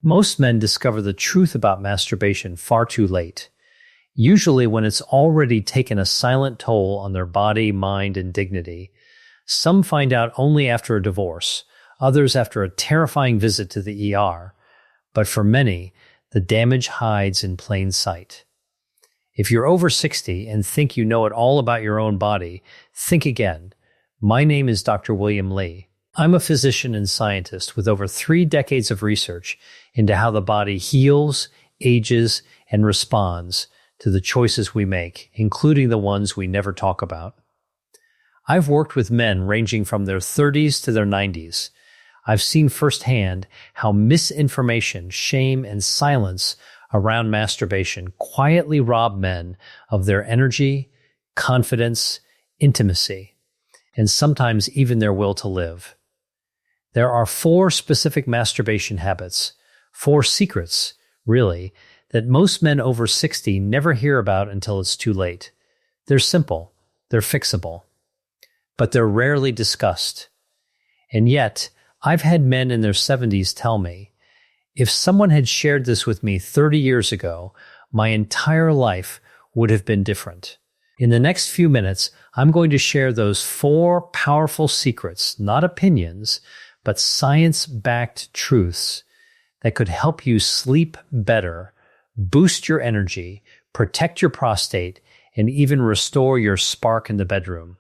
Most men discover the truth about masturbation far too late, usually when it's already taken a silent toll on their body, mind, and dignity. Some find out only after a divorce, others after a terrifying visit to the ER. But for many, the damage hides in plain sight. If you're over 60 and think you know it all about your own body, think again. My name is Dr. William Lee. I'm a physician and scientist with over 3 decades of research into how the body heals, ages, and responds to the choices we make, including the ones we never talk about. I've worked with men ranging from their 30s to their 90s. I've seen firsthand how misinformation, shame, and silence around masturbation quietly rob men of their energy, confidence, intimacy, and sometimes even their will to live. There are 4 specific masturbation habits, 4 secrets, really, that most men over 60 never hear about until it's too late. They're simple, they're fixable, but they're rarely discussed. And yet, I've had men in their 70s tell me, if someone had shared this with me 30 years ago, my entire life would have been different. In the next few minutes, I'm going to share those 4 powerful secrets, not opinions, but science-backed truths that could help you sleep better, boost your energy, protect your prostate, and even restore your spark in the bedroom.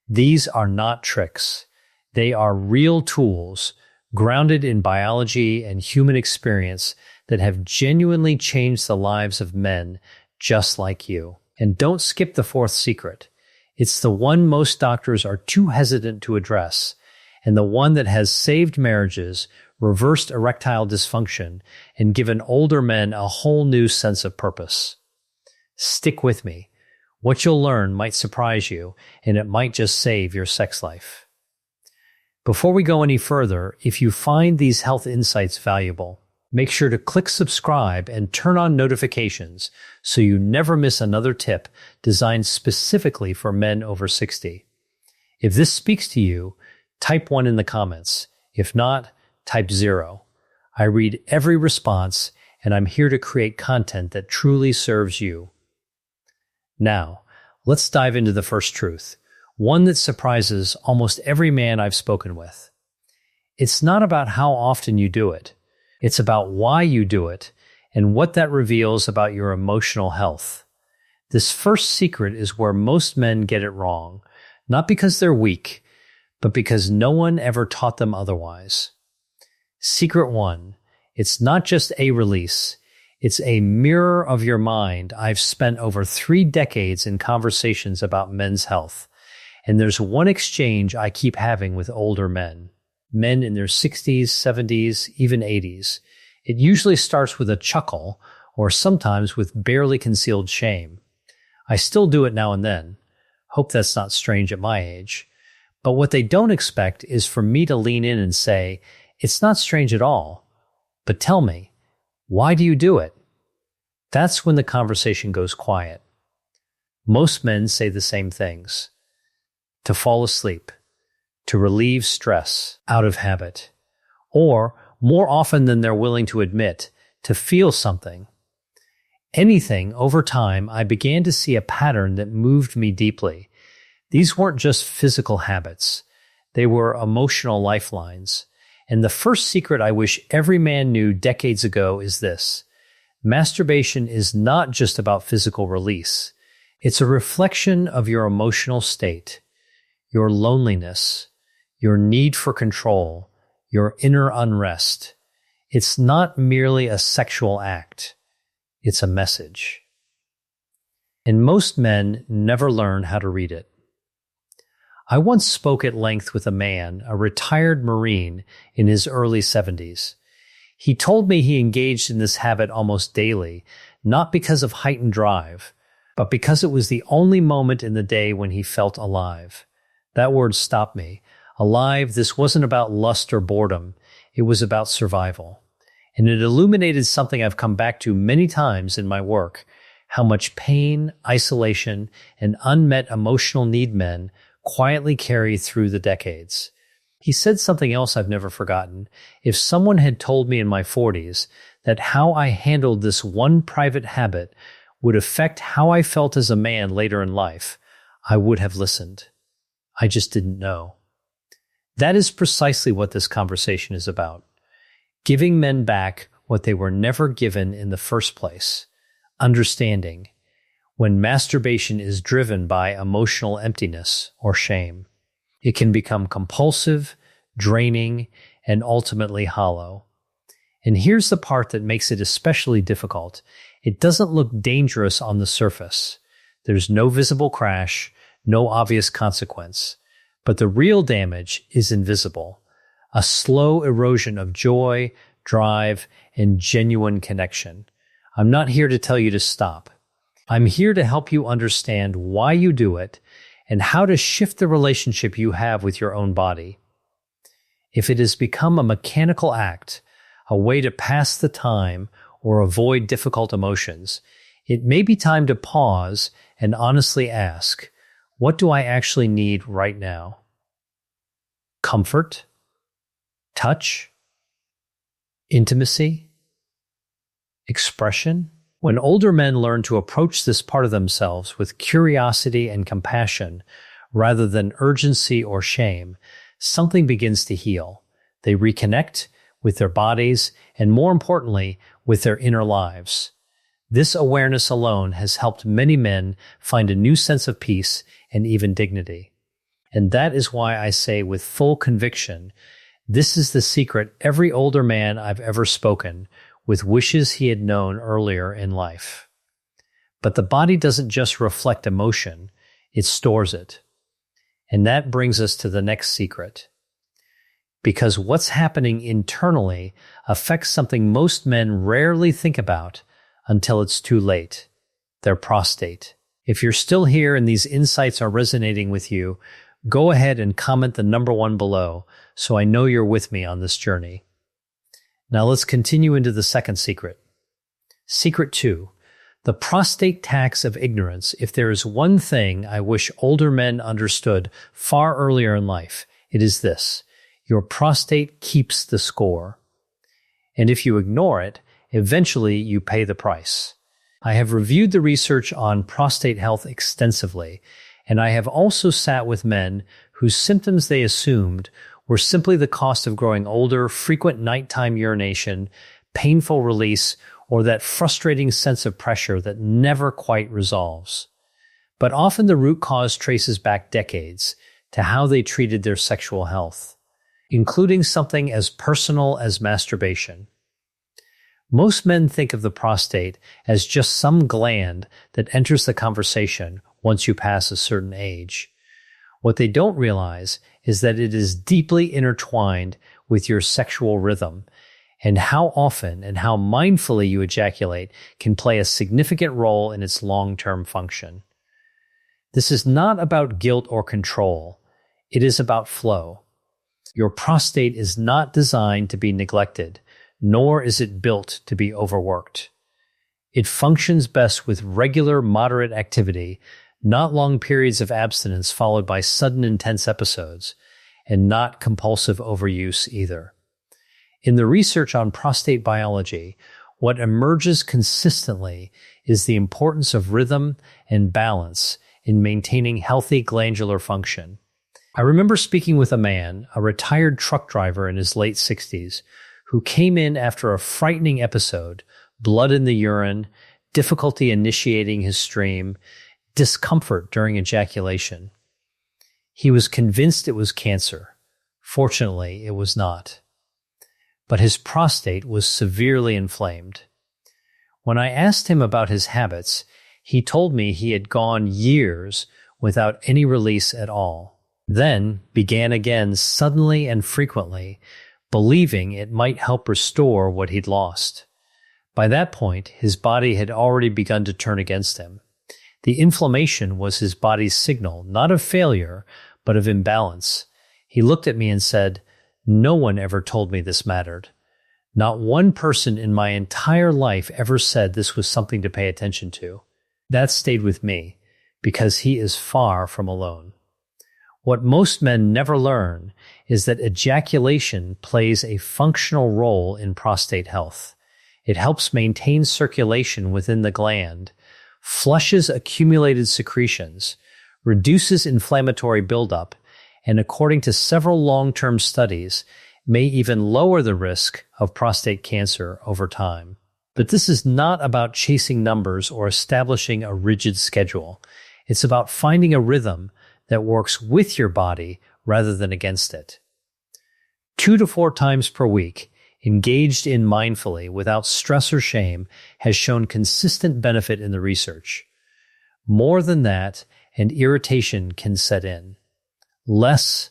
These are not tricks. They are real tools grounded in biology and human experience that have genuinely changed the lives of men just like you. And don't skip the 4th secret. It's the one most doctors are too hesitant to address, and the one that has saved marriages, reversed erectile dysfunction, and given older men a whole new sense of purpose. Stick with me. What you'll learn might surprise you, and it might just save your sex life. Before we go any further, if you find these health insights valuable, make sure to click subscribe and turn on notifications so you never miss another tip designed specifically for men over 60. If this speaks to you, type 1 in the comments. If not, type 0. I read every response, and I'm here to create content that truly serves you. Now, let's dive into the first truth, one that surprises almost every man I've spoken with. It's not about how often you do it. It's about why you do it and what that reveals about your emotional health. This first secret is where most men get it wrong, not because they're weak, but because no one ever taught them otherwise. Secret 1, it's not just a release, it's a mirror of your mind. I've spent over 3 decades in conversations about men's health, and there's one exchange I keep having with older men in their 60s, 70s, even 80s. It usually starts with a chuckle, or sometimes with barely concealed shame. I still do it now and then. Hope that's not strange at my age. But what they don't expect is for me to lean in and say, it's not strange at all, but tell me, why do you do it? That's when the conversation goes quiet. Most men say the same things. To fall asleep, to relieve stress out of habit, or more often than they're willing to admit, to feel something. Anything over time, I began to see a pattern that moved me deeply. These weren't just physical habits. They were emotional lifelines. And the first secret I wish every man knew decades ago is this. Masturbation is not just about physical release. It's a reflection of your emotional state, your loneliness, your need for control, your inner unrest. It's not merely a sexual act. It's a message. And most men never learn how to read it. I once spoke at length with a man, a retired Marine in his early 70s. He told me he engaged in this habit almost daily, not because of heightened drive, but because it was the only moment in the day when he felt alive. That word stopped me. Alive, this wasn't about lust or boredom. It was about survival. And it illuminated something I've come back to many times in my work, how much pain, isolation, and unmet emotional need men quietly carry through the decades. He said something else I've never forgotten. If someone had told me in my 40s that how I handled this one private habit would affect how I felt as a man later in life, I would have listened. I just didn't know. That is precisely what this conversation is about. Giving men back what they were never given in the first place. Understanding when masturbation is driven by emotional emptiness or shame. It can become compulsive, draining, and ultimately hollow. And here's the part that makes it especially difficult. It doesn't look dangerous on the surface. There's no visible crash, no obvious consequence. But the real damage is invisible. A slow erosion of joy, drive, and genuine connection. I'm not here to tell you to stop. I'm here to help you understand why you do it and how to shift the relationship you have with your own body. If it has become a mechanical act, a way to pass the time or avoid difficult emotions, it may be time to pause and honestly ask, what do I actually need right now? Comfort? Touch? Intimacy? Expression? When older men learn to approach this part of themselves with curiosity and compassion rather than urgency or shame, something begins to heal. They reconnect with their bodies and, more importantly, with their inner lives. This awareness alone has helped many men find a new sense of peace and even dignity. And that is why I say with full conviction, this is the secret every older man I've ever spoken with wishes he had known earlier in life. But the body doesn't just reflect emotion, it stores it. And that brings us to the next secret. Because what's happening internally affects something most men rarely think about until it's too late, their prostate. If you're still here and these insights are resonating with you, go ahead and comment the number 1 below so I know you're with me on this journey. Now let's continue into the second secret. Secret 2, the prostate tax of ignorance. If there is one thing I wish older men understood far earlier in life, it is this: your prostate keeps the score. And if you ignore it, eventually you pay the price. I have reviewed the research on prostate health extensively, and I have also sat with men whose symptoms they assumed were simply the cost of growing older, frequent nighttime urination, painful release, or that frustrating sense of pressure that never quite resolves. But often the root cause traces back decades to how they treated their sexual health, including something as personal as masturbation. Most men think of the prostate as just some gland that enters the conversation once you pass a certain age. What they don't realize is that it is deeply intertwined with your sexual rhythm, and how often and how mindfully you ejaculate can play a significant role in its long-term function. This is not about guilt or control. It is about flow. Your prostate is not designed to be neglected, nor is it built to be overworked. It functions best with regular, moderate activity, not long periods of abstinence followed by sudden intense episodes, and not compulsive overuse either. In the research on prostate biology, what emerges consistently is the importance of rhythm and balance in maintaining healthy glandular function. I remember speaking with a man, a retired truck driver in his late 60s, who came in after a frightening episode, blood in the urine, difficulty initiating his stream, discomfort during ejaculation. He was convinced it was cancer. Fortunately, it was not. But his prostate was severely inflamed. When I asked him about his habits, he told me he had gone years without any release at all, then began again suddenly and frequently, believing it might help restore what he'd lost. By that point, his body had already begun to turn against him. The inflammation was his body's signal, not of failure, but of imbalance. He looked at me and said, "No one ever told me this mattered. Not one person in my entire life ever said this was something to pay attention to." That stayed with me, because he is far from alone. What most men never learn is that ejaculation plays a functional role in prostate health. It helps maintain circulation within the gland, flushes accumulated secretions, reduces inflammatory buildup, and according to several long-term studies, may even lower the risk of prostate cancer over time. But this is not about chasing numbers or establishing a rigid schedule. It's about finding a rhythm that works with your body rather than against it. 2 to 4 times per week, engaged in mindfully without stress or shame, has shown consistent benefit in the research. More than that, and irritation can set in. Less,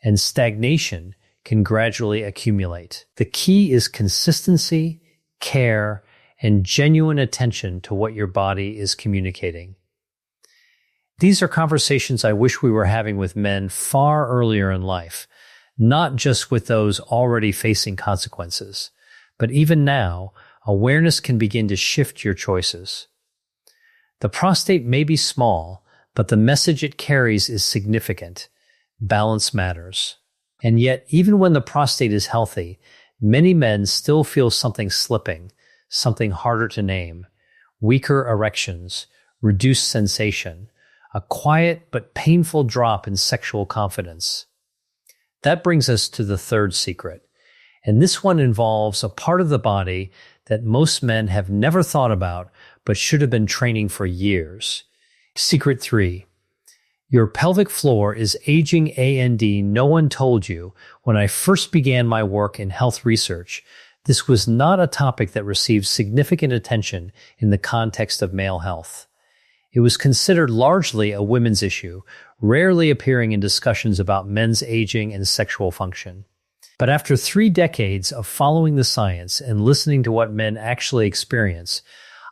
and stagnation can gradually accumulate. The key is consistency, care, and genuine attention to what your body is communicating. These are conversations I wish we were having with men far earlier in life, not just with those already facing consequences. But even now, awareness can begin to shift your choices. The prostate may be small, but the message it carries is significant. Balance matters. And yet, even when the prostate is healthy, many men still feel something slipping, something harder to name, weaker erections, reduced sensation, a quiet but painful drop in sexual confidence. That brings us to the third secret, and this one involves a part of the body that most men have never thought about but should have been training for years. Secret 3. Your pelvic floor is aging A&D no one told you. When I first began my work in health research, this was not a topic that received significant attention in the context of male health. It was considered largely a women's issue, rarely appearing in discussions about men's aging and sexual function. But after 3 decades of following the science and listening to what men actually experience,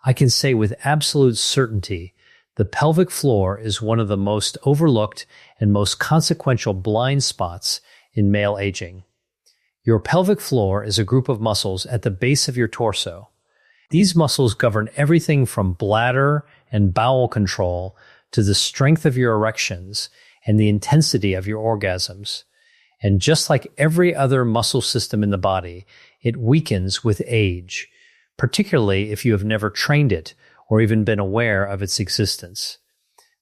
I can say with absolute certainty the pelvic floor is one of the most overlooked and most consequential blind spots in male aging. Your pelvic floor is a group of muscles at the base of your torso. These muscles govern everything from bladder and bowel control to the strength of your erections and the intensity of your orgasms. And just like every other muscle system in the body, it weakens with age, particularly if you have never trained it or even been aware of its existence.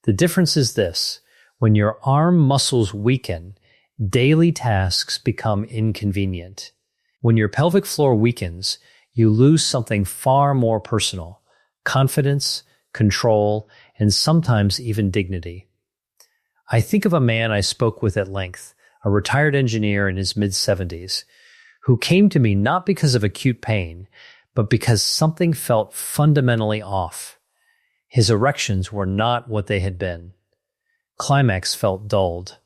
The difference is this: when your arm muscles weaken, daily tasks become inconvenient. When your pelvic floor weakens, you lose something far more personal: confidence, control, and sometimes even dignity. I think of a man I spoke with at length, a retired engineer in his mid-70s, who came to me not because of acute pain, but because something felt fundamentally off. His erections were not what they had been. Climax felt dulled,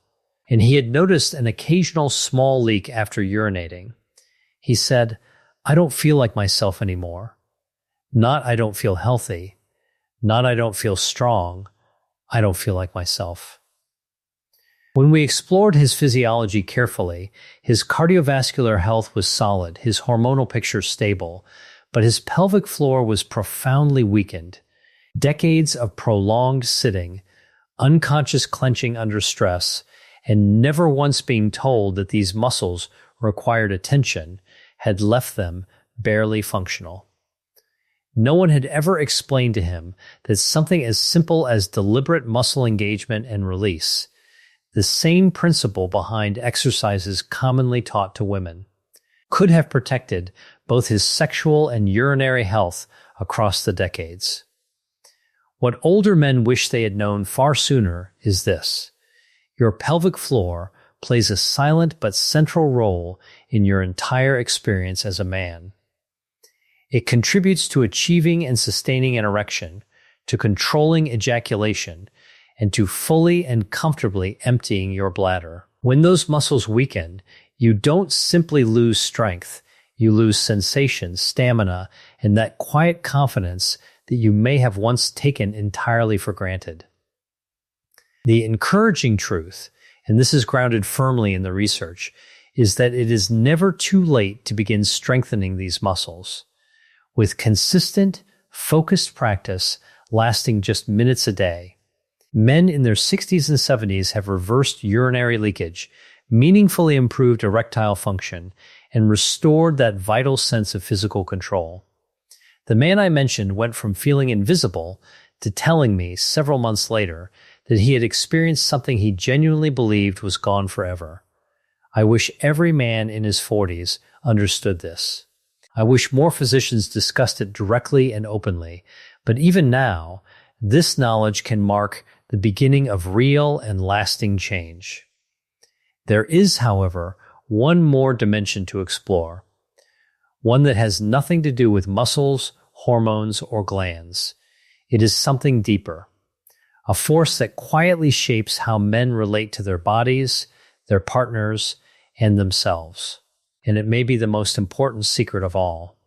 and he had noticed an occasional small leak after urinating. He said, "I don't feel like myself anymore. Not I don't feel healthy. Not I don't feel strong. I don't feel like myself." When we explored his physiology carefully, his cardiovascular health was solid, his hormonal picture stable, but his pelvic floor was profoundly weakened. Decades of prolonged sitting, unconscious clenching under stress, and never once being told that these muscles required attention had left them barely functional. No one had ever explained to him that something as simple as deliberate muscle engagement and release, the same principle behind exercises commonly taught to women, could have protected both his sexual and urinary health across the decades. What older men wish they had known far sooner is this: your pelvic floor plays a silent but central role in your entire experience as a man. It contributes to achieving and sustaining an erection, to controlling ejaculation, and to fully and comfortably emptying your bladder. When those muscles weaken, you don't simply lose strength, you lose sensation, stamina, and that quiet confidence that you may have once taken entirely for granted. The encouraging truth, and this is grounded firmly in the research, is that it is never too late to begin strengthening these muscles. With consistent, focused practice lasting just minutes a day, Men in their 60s and 70s have reversed urinary leakage, meaningfully improved erectile function, and restored that vital sense of physical control. The man I mentioned went from feeling invisible to telling me several months later that he had experienced something he genuinely believed was gone forever. I wish every man in his 40s understood this. I wish more physicians discussed it directly and openly, but even now, this knowledge can mark the beginning of real and lasting change. There is, however, one more dimension to explore, one that has nothing to do with muscles, hormones, or glands. It is something deeper, a force that quietly shapes how men relate to their bodies, their partners, and themselves. And it may be the most important secret of all.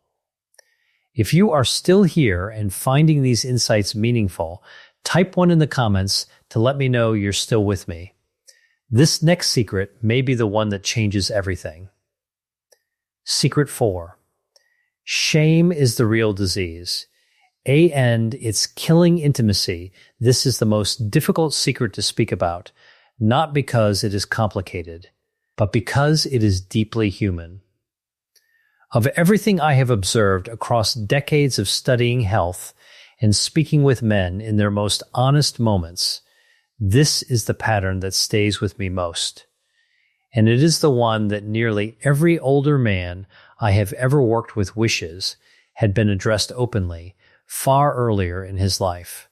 If you are still here and finding these insights meaningful, type 1 in the comments to let me know you're still with me. This next secret may be the one that changes everything. Secret 4. Shame is the real disease. It's killing intimacy. This is the most difficult secret to speak about, not because it is complicated, but because it is deeply human. Of everything I have observed across decades of studying health and speaking with men in their most honest moments, this is the pattern that stays with me most. And it is the one that nearly every older man I have ever worked with wishes had been addressed openly far earlier in his life.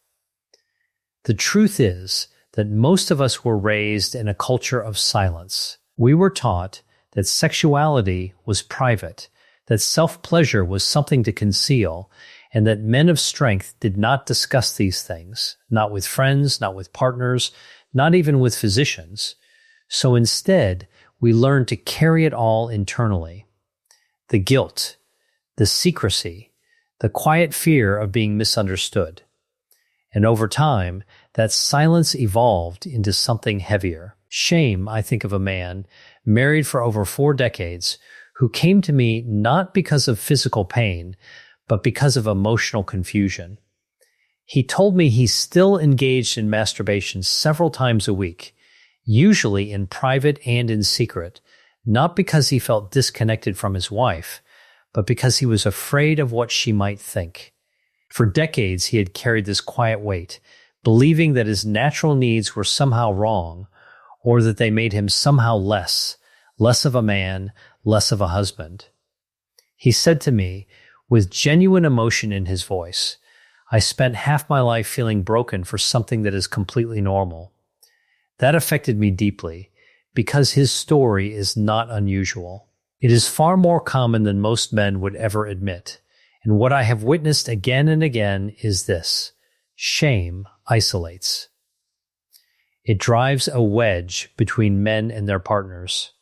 The truth is that most of us were raised in a culture of silence. We were taught that sexuality was private, that self-pleasure was something to conceal, and that men of strength did not discuss these things, not with friends, not with partners, not even with physicians. So instead, we learned to carry it all internally. The guilt, the secrecy, the quiet fear of being misunderstood. And over time, that silence evolved into something heavier. Shame, I think of a man, married for over 4 decades, who came to me not because of physical pain, but because of emotional confusion. He told me he's still engaged in masturbation several times a week, usually in private and in secret, not because he felt disconnected from his wife, but because he was afraid of what she might think. For decades, he had carried this quiet weight, believing that his natural needs were somehow wrong, or that they made him somehow less of a man, less of a husband. He said to me, with genuine emotion in his voice, "I spent half my life feeling broken for something that is completely normal." That affected me deeply, because his story is not unusual. It is far more common than most men would ever admit. And what I have witnessed again and again is this: shame isolates. It drives a wedge between men and their partners.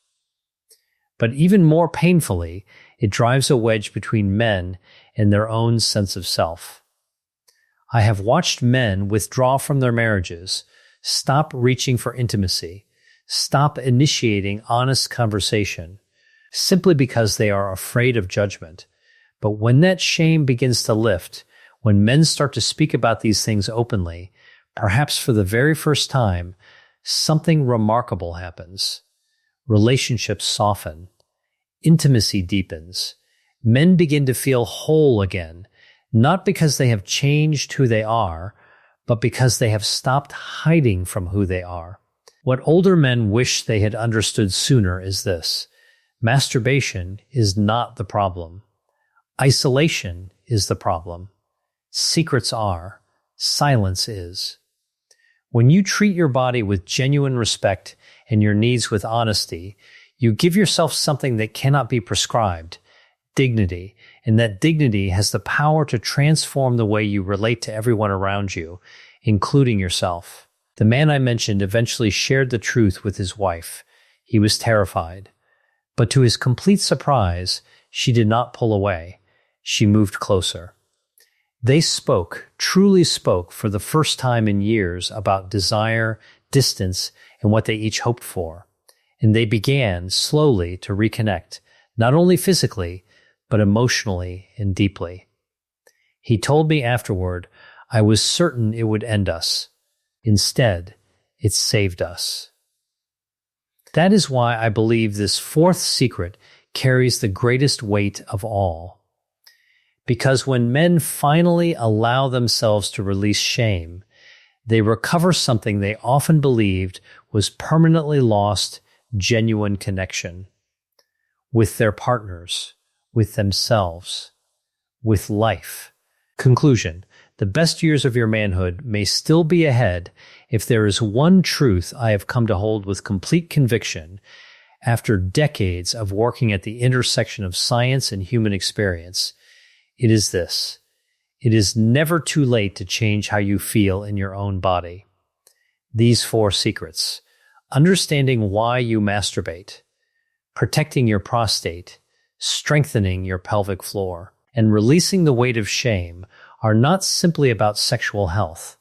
But even more painfully, it drives a wedge between men and their own sense of self. I have watched men withdraw from their marriages, stop reaching for intimacy, stop initiating honest conversation, simply because they are afraid of judgment. But when that shame begins to lift, when men start to speak about these things openly, perhaps for the very first time, something remarkable happens. Relationships soften. Intimacy deepens. Men begin to feel whole again, not because they have changed who they are, but because they have stopped hiding from who they are. What older men wish they had understood sooner is this: masturbation is not the problem. Isolation is the problem. Secrets are. Silence is. When you treat your body with genuine respect and your needs with honesty, you give yourself something that cannot be prescribed: dignity, and that dignity has the power to transform the way you relate to everyone around you, including yourself. The man I mentioned eventually shared the truth with his wife. He was terrified. But to his complete surprise, she did not pull away. She moved closer. They spoke, truly spoke, for the first time in years about desire, distance, and what they each hoped for. And they began slowly to reconnect, not only physically, but emotionally and deeply. He told me afterward, "I was certain it would end us, Instead, it saved us. That is why I believe this fourth secret carries the greatest weight of all. Because when men finally allow themselves to release shame, they recover something they often believed was permanently lost: genuine connection with their partners, with themselves, with life. Conclusion: the best years of your manhood may still be ahead if there is one truth I have come to hold with complete conviction after decades of working at the intersection of science and human experience. It is this: it is never too late to change how you feel in your own body. These 4 secrets: understanding why you masturbate, protecting your prostate, strengthening your pelvic floor, and releasing the weight of shame are not simply about sexual health.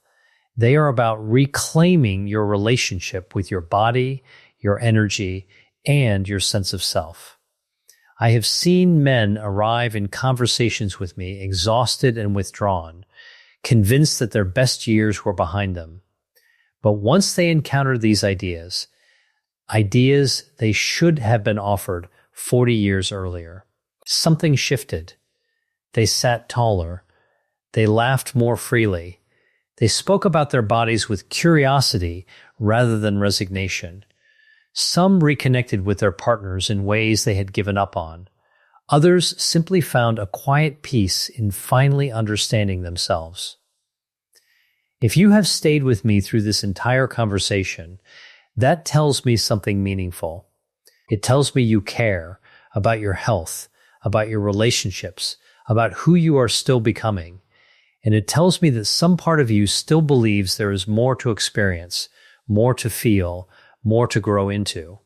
They are about reclaiming your relationship with your body, your energy, and your sense of self. I have seen men arrive in conversations with me exhausted and withdrawn, convinced that their best years were behind them. But once they encountered these ideas they should have been offered 40 years earlier, something shifted. They sat taller. They laughed more freely. They spoke about their bodies with curiosity rather than resignation. Some reconnected with their partners in ways they had given up on. Others simply found a quiet peace in finally understanding themselves. If you have stayed with me through this entire conversation, that tells me something meaningful. It tells me you care about your health, about your relationships, about who you are still becoming. And it tells me that some part of you still believes there is more to experience, more to feel, more to grow into.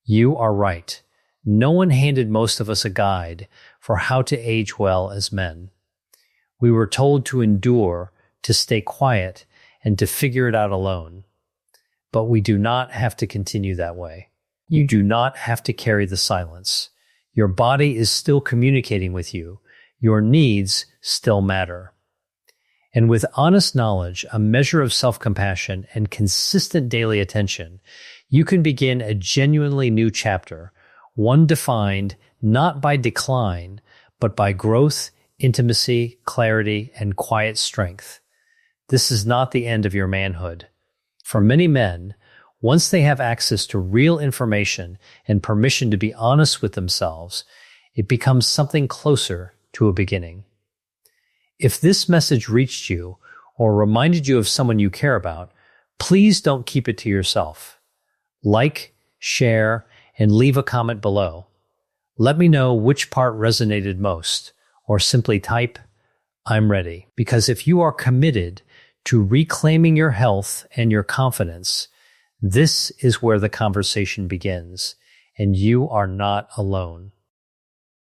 You are right. No one handed most of us a guide for how to age well as men. We were told to endure, to stay quiet, and to figure it out alone. But we do not have to continue that way. You do not have to carry the silence. Your body is still communicating with you. Your needs still matter. And with honest knowledge, a measure of self-compassion, and consistent daily attention, you can begin a genuinely new chapter, one defined not by decline, but by growth, intimacy, clarity, and quiet strength. This is not the end of your manhood. For many men, once they have access to real information and permission to be honest with themselves, it becomes something closer to a beginning. If this message reached you or reminded you of someone you care about, please don't keep it to yourself. Like, share, and leave a comment below. Let me know which part resonated most, or simply type, "I'm ready." Because if you are committed to reclaiming your health and your confidence, this is where the conversation begins, and you are not alone.